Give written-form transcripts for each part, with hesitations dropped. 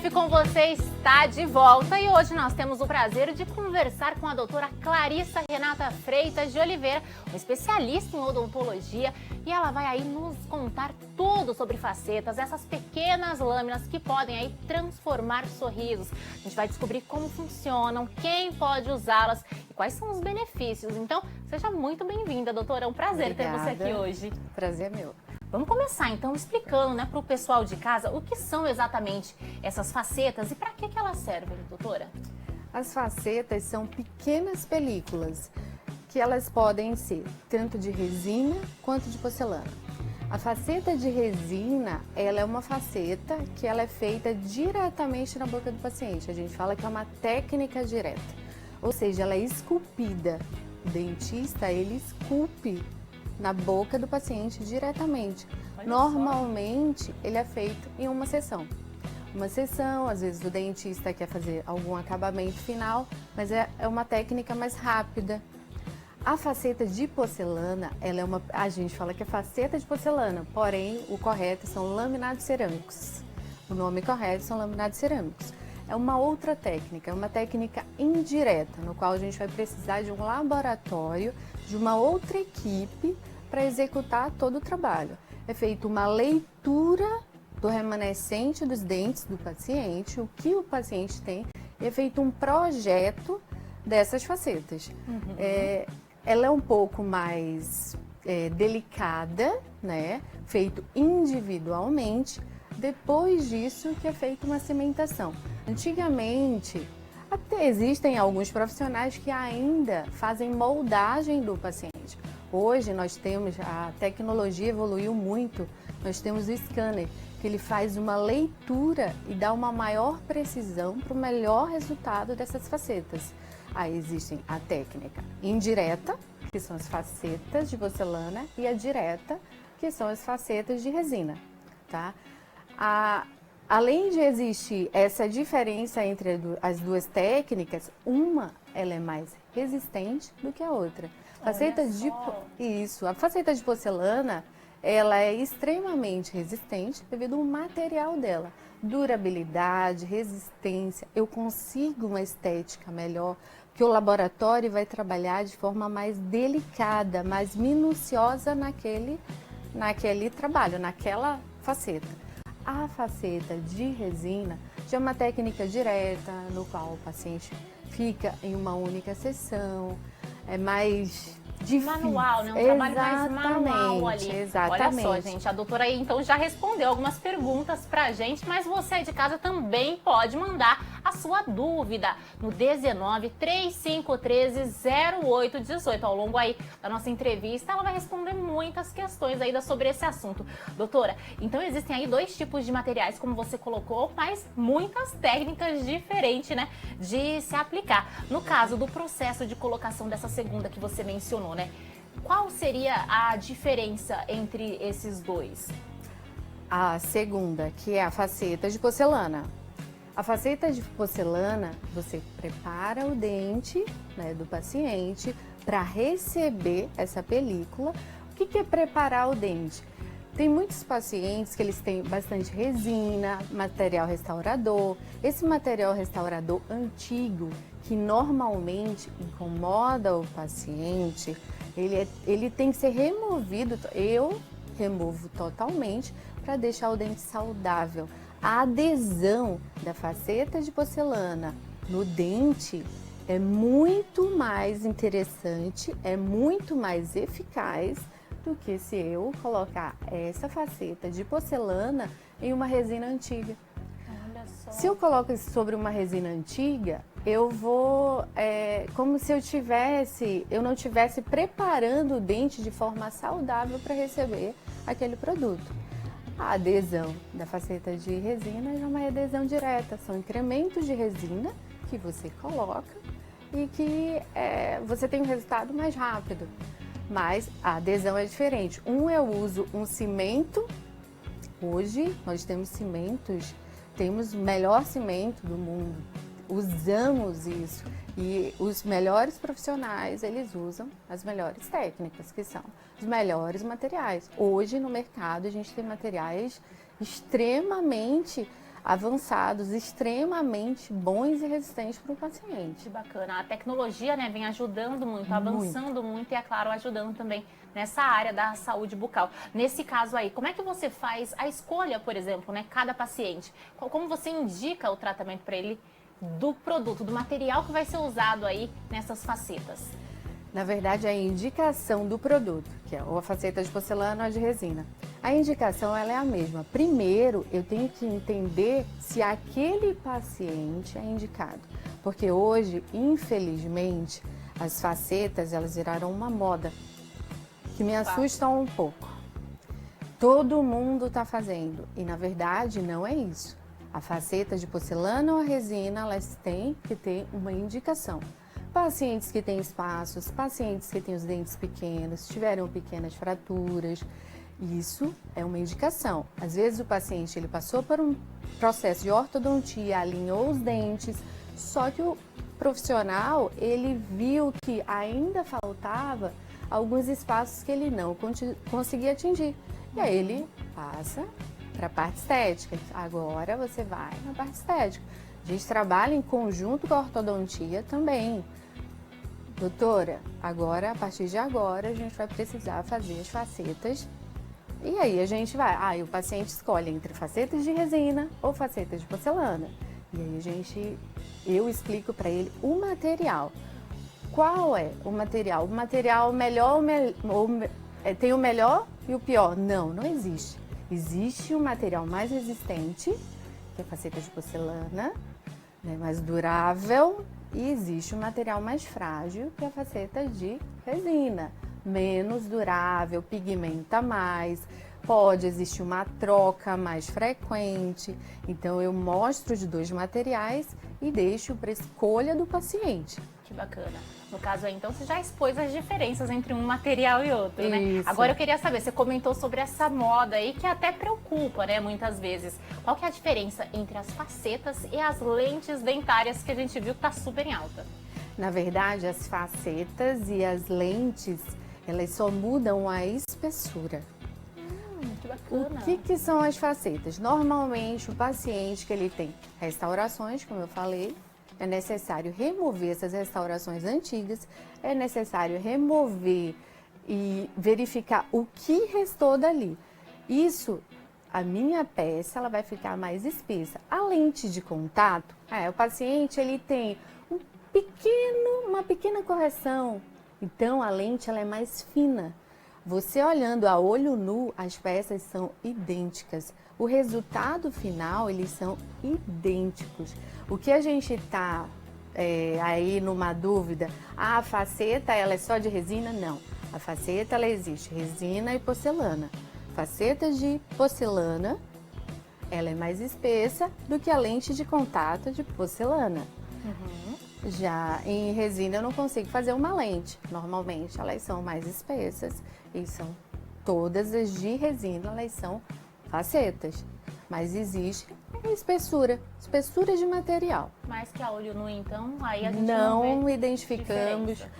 CF com você está de volta e hoje nós temos o prazer de conversar com a doutora Clarissa Renata Freitas de Oliveira, uma especialista em odontologia, e ela vai aí nos contar tudo sobre facetas, essas pequenas lâminas que podem aí transformar sorrisos. A gente vai descobrir como funcionam, quem pode usá-las e quais são os benefícios. Então, seja muito bem-vinda, doutora. É um prazer ter você aqui hoje. Prazer é meu. Vamos começar então explicando, para o pessoal de casa o que são exatamente essas facetas e para que elas servem, doutora? As facetas são pequenas películas que elas podem ser tanto de resina quanto de porcelana. A faceta de resina, ela é uma faceta que ela é feita diretamente na boca do paciente. A gente fala que é uma técnica direta, ou seja, ela é esculpida. O dentista, ele esculpe na boca do paciente diretamente. Normalmente, ele é feito em uma sessão. Uma sessão, às vezes o dentista quer fazer algum acabamento final, mas é uma técnica mais rápida. A faceta de porcelana, a gente fala que é faceta de porcelana, porém o correto são laminados cerâmicos. O nome correto são laminados cerâmicos. É uma outra técnica, é uma técnica indireta, no qual a gente vai precisar de um laboratório, de uma outra equipe para executar todo o trabalho. É feita uma leitura do remanescente dos dentes do paciente, o que o paciente tem, e é feito um projeto dessas facetas. Ela é um pouco mais delicada, né? Feito individualmente. Depois disso que é feita uma cimentação. Antigamente, até existem alguns profissionais que ainda fazem moldagem do paciente. Hoje nós temos, a tecnologia evoluiu muito, nós temos o scanner, que ele faz uma leitura e dá uma maior precisão para o melhor resultado dessas facetas. Aí existem a técnica indireta, que são as facetas de porcelana, e a direta, que são as facetas de resina, tá? Além de existir essa diferença entre as duas técnicas, ela é mais resistente do que a outra. A faceta de porcelana, ela é extremamente resistente devido ao material dela. Durabilidade, resistência, eu consigo uma estética melhor, que o laboratório vai trabalhar de forma mais delicada, mais minuciosa naquele trabalho, naquela faceta. A faceta de resina já é uma técnica direta, no qual o paciente fica em uma única sessão, é mais difícil. Manual, né? Um trabalho mais manual ali. Exatamente. Olha só, gente, a doutora aí então já respondeu algumas perguntas pra gente, mas você aí de casa também pode mandar a sua dúvida no 19 3513 0818. Ao longo aí da nossa entrevista, ela vai responder muitas questões ainda sobre esse assunto. Doutora, então existem aí dois tipos de materiais, como você colocou, mas muitas técnicas diferentes, né, de se aplicar. No caso do processo de colocação dessa segunda que você mencionou, né, qual seria a diferença entre esses dois? A segunda, que é a faceta de porcelana. A faceta de porcelana, você prepara o dente, né, do paciente para receber essa película. O que é preparar o dente? Tem muitos pacientes que eles têm bastante resina, material restaurador. Esse material restaurador antigo, que normalmente incomoda o paciente, ele tem que ser removido. Eu removo totalmente para deixar o dente saudável. A adesão da faceta de porcelana no dente é muito mais interessante, é muito mais eficaz do que se eu colocar essa faceta de porcelana em uma resina antiga. Olha só. Se eu coloco isso sobre uma resina antiga, eu vou, como se eu não estivesse preparando o dente de forma saudável para receber aquele produto. A adesão da faceta de resina é uma adesão direta, são incrementos de resina que você coloca e que você tem um resultado mais rápido. Mas a adesão é diferente. Eu uso um cimento. Hoje nós temos cimentos, temos o melhor cimento do mundo. Usamos isso e os melhores profissionais, eles usam as melhores técnicas, que são os melhores materiais. Hoje no mercado a gente tem materiais extremamente avançados, extremamente bons e resistentes para o paciente. Que bacana. A tecnologia, né, vem ajudando muito, avançando muito e, é claro, ajudando também nessa área da saúde bucal. Nesse caso aí, como é que você faz a escolha, por exemplo, né, cada paciente? Como você indica o tratamento para ele do produto, do material que vai ser usado aí nessas facetas? Na verdade, a indicação do produto, que é ou a faceta de porcelana ou a de resina. A indicação ela é a mesma. Primeiro, eu tenho que entender se aquele paciente é indicado. Porque hoje, infelizmente, as facetas elas viraram uma moda, que me assusta um pouco. Todo mundo está fazendo e, na verdade, não é isso. A faceta de porcelana ou a resina, elas têm que ter uma indicação. Pacientes que têm espaços, pacientes que têm os dentes pequenos, tiveram pequenas fraturas, isso é uma indicação. Às vezes o paciente ele passou por um processo de ortodontia, alinhou os dentes, só que o profissional ele viu que ainda faltava alguns espaços que ele não conseguia atingir. E aí ele passa para a parte estética. Agora você vai na parte estética. A gente trabalha em conjunto com a ortodontia também. Doutora, agora, a partir de agora, a gente vai precisar fazer as facetas. E aí a gente vai, o paciente escolhe entre facetas de resina ou facetas de porcelana. E aí eu explico para ele o material. Qual é o material? O material melhor tem o melhor e o pior? Não, não existe. Existe um material mais resistente, que é a faceta de porcelana, né, mais durável. E existe um material mais frágil, que é a faceta de resina, menos durável, pigmenta mais, pode existir uma troca mais frequente. Então eu mostro os dois materiais e deixo para escolha do paciente. Que bacana. No caso aí, então, você já expôs as diferenças entre um material e outro, né? Isso. Agora eu queria saber, você comentou sobre essa moda aí que até preocupa, né, muitas vezes. Qual que é a diferença entre as facetas e as lentes dentárias que a gente viu que tá super em alta? Na verdade, as facetas e as lentes, elas só mudam a espessura. Que bacana. O que são as facetas? Normalmente, o paciente que ele tem restaurações, como eu falei, é necessário remover essas restaurações antigas, é necessário remover e verificar o que restou dali. Isso, a minha peça, ela vai ficar mais espessa. A lente de contato, o paciente ele tem uma pequena correção, então a lente ela é mais fina. Você olhando a olho nu, as peças são idênticas. O resultado final, eles são idênticos. O que a gente está aí numa dúvida, a faceta ela é só de resina? Não. A faceta ela existe resina e porcelana. Faceta de porcelana, ela é mais espessa do que a lente de contato de porcelana. Já em resina eu não consigo fazer uma lente. Normalmente elas são mais espessas e são todas as de resina, elas são facetas. Mas existe espessura de material. Mais que a olho nu, então, aí a gente não vê identificamos. diferença.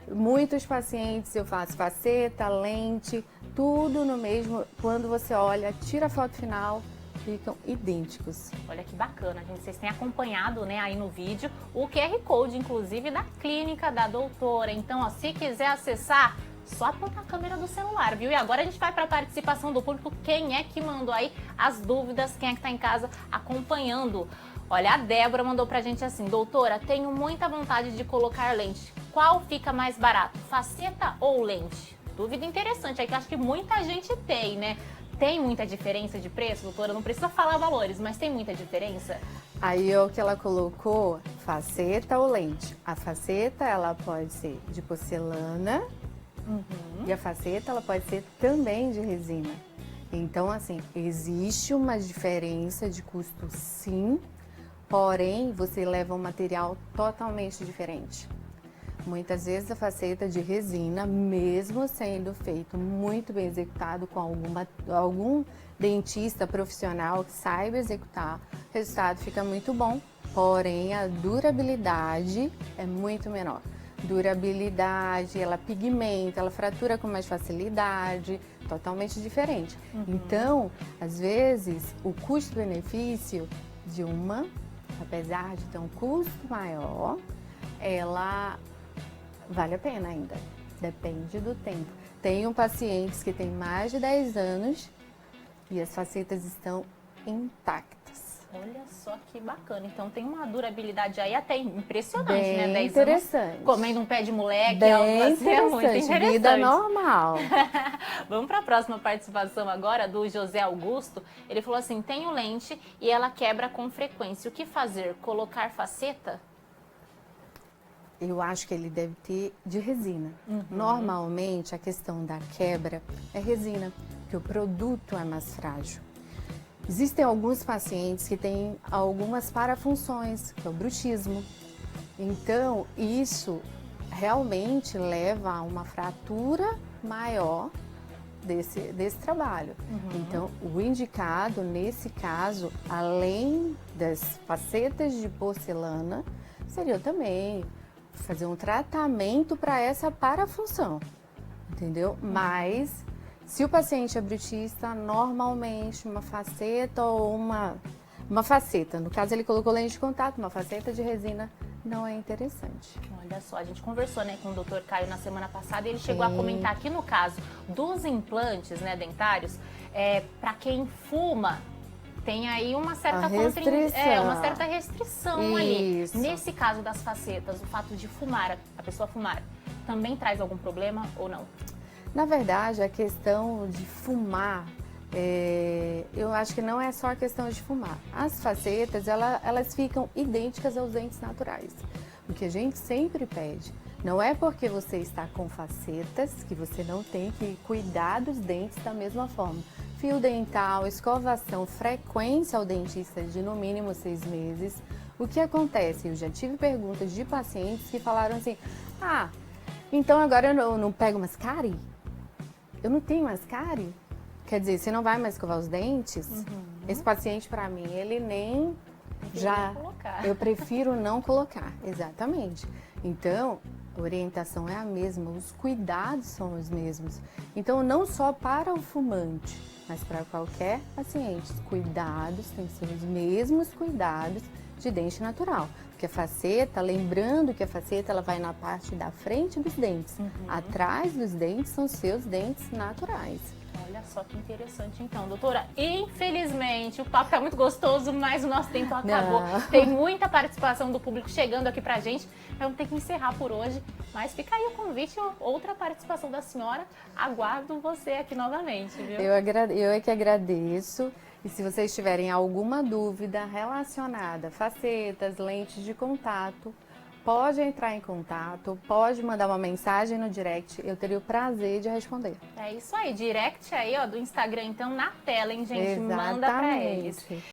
Muitos pacientes eu faço faceta, lente, tudo no mesmo. Quando você olha, tira a foto final, ficam idênticos. Olha que bacana, gente. Vocês têm acompanhado, né, aí no vídeo o QR Code, inclusive, da clínica da doutora. Então, ó, se quiser acessar, só apontar a câmera do celular, viu? E agora a gente vai para a participação do público. Quem é que mandou aí as dúvidas? Quem é que está em casa acompanhando? Olha, a Débora mandou pra gente assim: doutora, tenho muita vontade de colocar lente. Qual fica mais barato, faceta ou lente? Dúvida interessante aí que eu acho que muita gente tem, né? Tem muita diferença de preço, doutora? Não precisa falar valores, mas tem muita diferença? Aí é o que ela colocou, faceta ou lente. A faceta, ela pode ser de porcelana e a faceta, ela pode ser também de resina. Então, assim, existe uma diferença de custo, sim, porém, você leva um material totalmente diferente. Muitas vezes a faceta de resina, mesmo sendo feito muito bem executado com algum dentista profissional que saiba executar, o resultado fica muito bom, porém a durabilidade é muito menor. Durabilidade, ela pigmenta, ela fratura com mais facilidade, totalmente diferente. Então, às vezes, o custo-benefício de uma, apesar de ter um custo maior, ela vale a pena ainda. Depende do tempo. Tenho pacientes que têm mais de 10 anos e as facetas estão intactas. Olha só que bacana. Então tem uma durabilidade aí até impressionante, Bem né? 10 interessante. anos comendo um pé de moleque, Bem algo assim, é muito interessante. interessante. Vida normal. Vamos para a próxima participação agora, do José Augusto. Ele falou assim, tenho lente e ela quebra com frequência. O que fazer? Colocar faceta? Eu acho que ele deve ter de resina. Normalmente, a questão da quebra é resina, porque o produto é mais frágil. Existem alguns pacientes que têm algumas parafunções, que é o bruxismo. Então, isso realmente leva a uma fratura maior desse trabalho. Então, o indicado, nesse caso, além das facetas de porcelana, seria também fazer um tratamento para essa parafunção, entendeu? Mas, se o paciente é bruxista, normalmente uma faceta ou uma faceta, no caso ele colocou lente de contato, uma faceta de resina não é interessante. Olha só, a gente conversou, né, com o Dr. Caio na semana passada e ele chegou a comentar que no caso dos implantes, né, dentários, para quem fuma, tem aí uma certa uma certa restrição ali. Nesse caso das facetas, o fato de fumar, a pessoa fumar, também traz algum problema ou não? Na verdade, a questão de fumar, eu acho que não é só a questão de fumar. As facetas, elas ficam idênticas aos dentes naturais. O que a gente sempre pede, não é porque você está com facetas que você não tem que cuidar dos dentes da mesma forma. Fio dental, escovação, frequência ao dentista de no mínimo 6 meses. O que acontece? Eu já tive perguntas de pacientes que falaram assim, então agora eu não pego mais cárie? Eu não tenho mais cárie? Quer dizer, você não vai mais escovar os dentes? Esse paciente, para mim, ele nem eu prefiro não colocar, exatamente. Então, a orientação é a mesma, os cuidados são os mesmos. Então, não só para o fumante, mas para qualquer paciente, os cuidados têm que ser os mesmos cuidados de dente natural. Porque a faceta, lembrando que a faceta ela vai na parte da frente dos dentes. Atrás dos dentes são seus dentes naturais. Olha só que interessante então, doutora. Infelizmente, o papo tá muito gostoso, mas o nosso tempo acabou. Tem muita participação do público chegando aqui pra gente. Vamos ter que encerrar por hoje, mas fica aí o convite, outra participação da senhora. Aguardo você aqui novamente, viu? Eu é que agradeço. E se vocês tiverem alguma dúvida relacionada a facetas, lentes de contato, pode entrar em contato, pode mandar uma mensagem no direct, eu teria o prazer de responder. É isso aí, direct aí, ó, do Instagram, então, na tela, hein, gente? Exatamente. Manda pra eles.